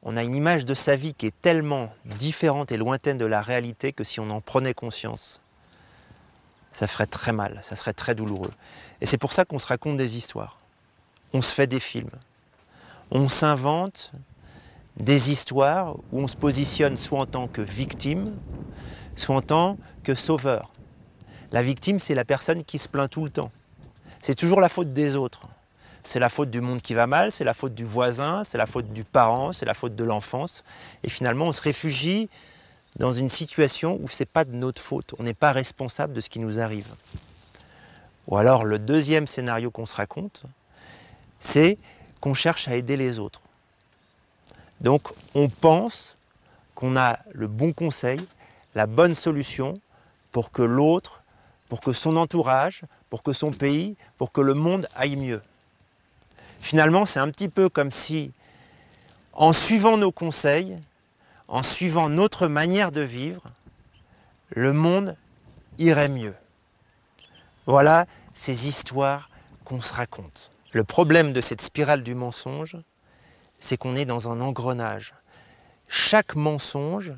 on a une image de sa vie qui est tellement différente et lointaine de la réalité que si on en prenait conscience, ça ferait très mal, ça serait très douloureux. Et c'est pour ça qu'on se raconte des histoires. On se fait des films. On s'invente des histoires où on se positionne soit en tant que victime, soit en tant que sauveur. La victime, c'est la personne qui se plaint tout le temps. C'est toujours la faute des autres. C'est la faute du monde qui va mal, c'est la faute du voisin, c'est la faute du parent, c'est la faute de l'enfance. Et finalement, on se réfugie dans une situation où ce n'est pas de notre faute. On n'est pas responsable de ce qui nous arrive. Ou alors, le deuxième scénario qu'on se raconte, c'est qu'on cherche à aider les autres. Donc, on pense qu'on a le bon conseil, la bonne solution pour que l'autre, pour que son entourage, pour que son pays, pour que le monde aille mieux. Finalement, c'est un petit peu comme si, en suivant nos conseils, en suivant notre manière de vivre, le monde irait mieux. Voilà ces histoires qu'on se raconte. Le problème de cette spirale du mensonge, c'est qu'on est dans un engrenage. Chaque mensonge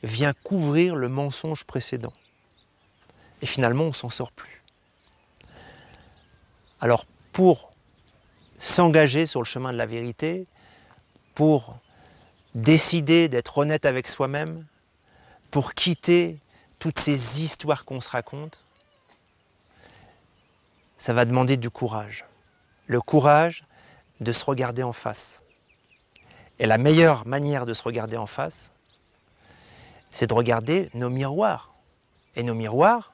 vient couvrir le mensonge précédent. Et finalement, on ne s'en sort plus. Alors, pour s'engager sur le chemin de la vérité, pour décider d'être honnête avec soi-même, pour quitter toutes ces histoires qu'on se raconte, ça va demander du courage. Le courage de se regarder en face. Et la meilleure manière de se regarder en face, c'est de regarder nos miroirs. Et nos miroirs,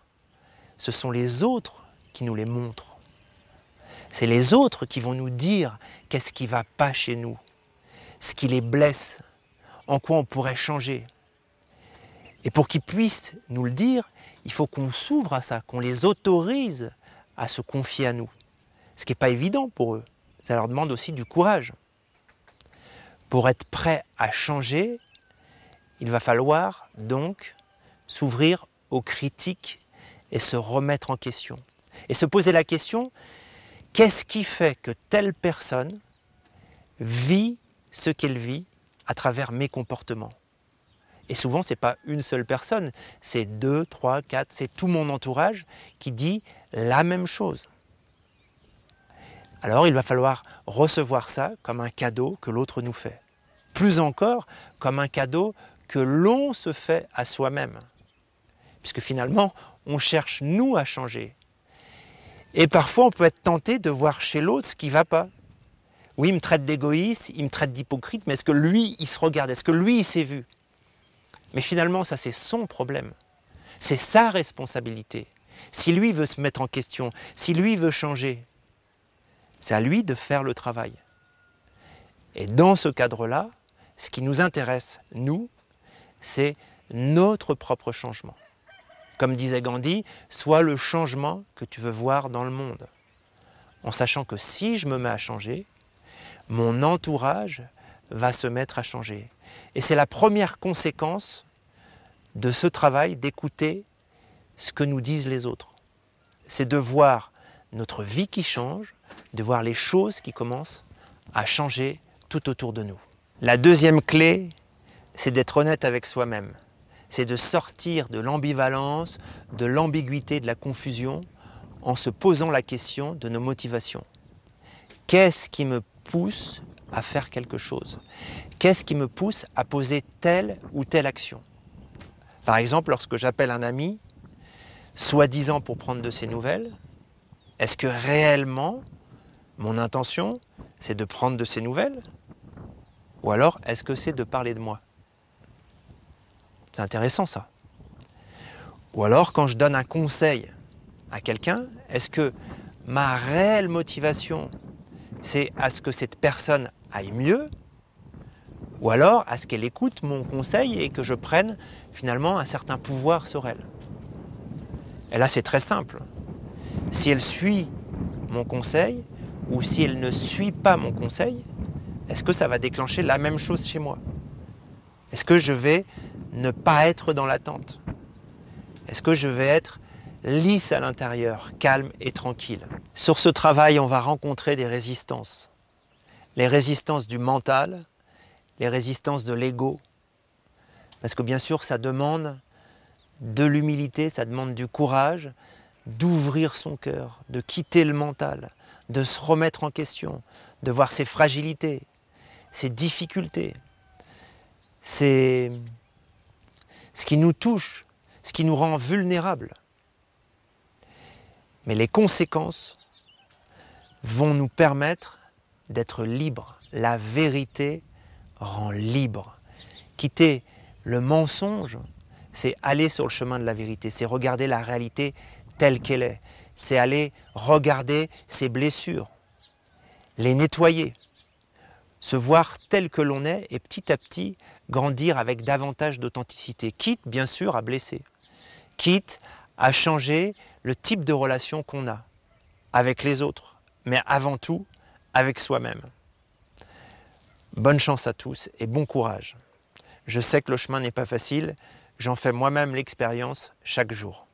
ce sont les autres qui nous les montrent. C'est les autres qui vont nous dire qu'est-ce qui ne va pas chez nous, ce qui les blesse, en quoi on pourrait changer. Et pour qu'ils puissent nous le dire, il faut qu'on s'ouvre à ça, qu'on les autorise à se confier à nous. Ce qui n'est pas évident pour eux. Ça leur demande aussi du courage. Pour être prêt à changer, il va falloir donc s'ouvrir aux critiques et se remettre en question. Et se poser la question, qu'est-ce qui fait que telle personne vit ce qu'elle vit à travers mes comportements? Et souvent, ce n'est pas une seule personne, c'est 2, 3, 4, c'est tout mon entourage qui dit la même chose. Alors, il va falloir recevoir ça comme un cadeau que l'autre nous fait. Plus encore, comme un cadeau que l'on se fait à soi-même. Puisque finalement, on cherche, nous, à changer. Et parfois, on peut être tenté de voir chez l'autre ce qui ne va pas. Oui, il me traite d'égoïste, il me traite d'hypocrite, mais est-ce que lui, il se regarde? Est-ce que lui, il s'est vu? Mais finalement, ça, c'est son problème. C'est sa responsabilité. Si lui veut se mettre en question, si lui veut changer, c'est à lui de faire le travail. Et dans ce cadre-là, ce qui nous intéresse, nous, c'est notre propre changement. Comme disait Gandhi, sois le changement que tu veux voir dans le monde. En sachant que si je me mets à changer, mon entourage va se mettre à changer. Et c'est la première conséquence de ce travail d'écouter ce que nous disent les autres. C'est de voir notre vie qui change, de voir les choses qui commencent à changer tout autour de nous. La deuxième clé, c'est d'être honnête avec soi-même. C'est de sortir de l'ambivalence, de l'ambiguïté, de la confusion, en se posant la question de nos motivations. Qu'est-ce qui me pousse à faire quelque chose? Qu'est-ce qui me pousse à poser telle ou telle action? Par exemple, lorsque j'appelle un ami, soi-disant pour prendre de ses nouvelles, est-ce que réellement, mon intention, c'est de prendre de ses nouvelles? Ou alors, est-ce que c'est de parler de moi? C'est intéressant ça. Ou alors, quand je donne un conseil à quelqu'un, est-ce que ma réelle motivation, c'est à ce que cette personne aille mieux? Ou alors, à ce qu'elle écoute mon conseil et que je prenne finalement un certain pouvoir sur elle? Et là, c'est très simple. Si elle suit mon conseil ou si elle ne suit pas mon conseil, est-ce que ça va déclencher la même chose chez moi? Est-ce que je vais ne pas être dans l'attente? Est-ce que je vais être lisse à l'intérieur, calme et tranquille? Sur ce travail, on va rencontrer des résistances. Les résistances du mental, les résistances de l'ego. Parce que bien sûr, ça demande de l'humilité, ça demande du courage, d'ouvrir son cœur, de quitter le mental, de se remettre en question, de voir ses fragilités, ses difficultés. C'est ce qui nous touche, ce qui nous rend vulnérables. Mais les conséquences vont nous permettre d'être libres. La vérité rend libre. Quitter le mensonge, c'est aller sur le chemin de la vérité, c'est regarder la réalité telle qu'elle est, c'est aller regarder ses blessures, les nettoyer, se voir tel que l'on est et petit à petit grandir avec davantage d'authenticité, quitte bien sûr à blesser, quitte à changer le type de relation qu'on a avec les autres, mais avant tout avec soi-même. Bonne chance à tous et bon courage. Je sais que le chemin n'est pas facile, j'en fais moi-même l'expérience chaque jour.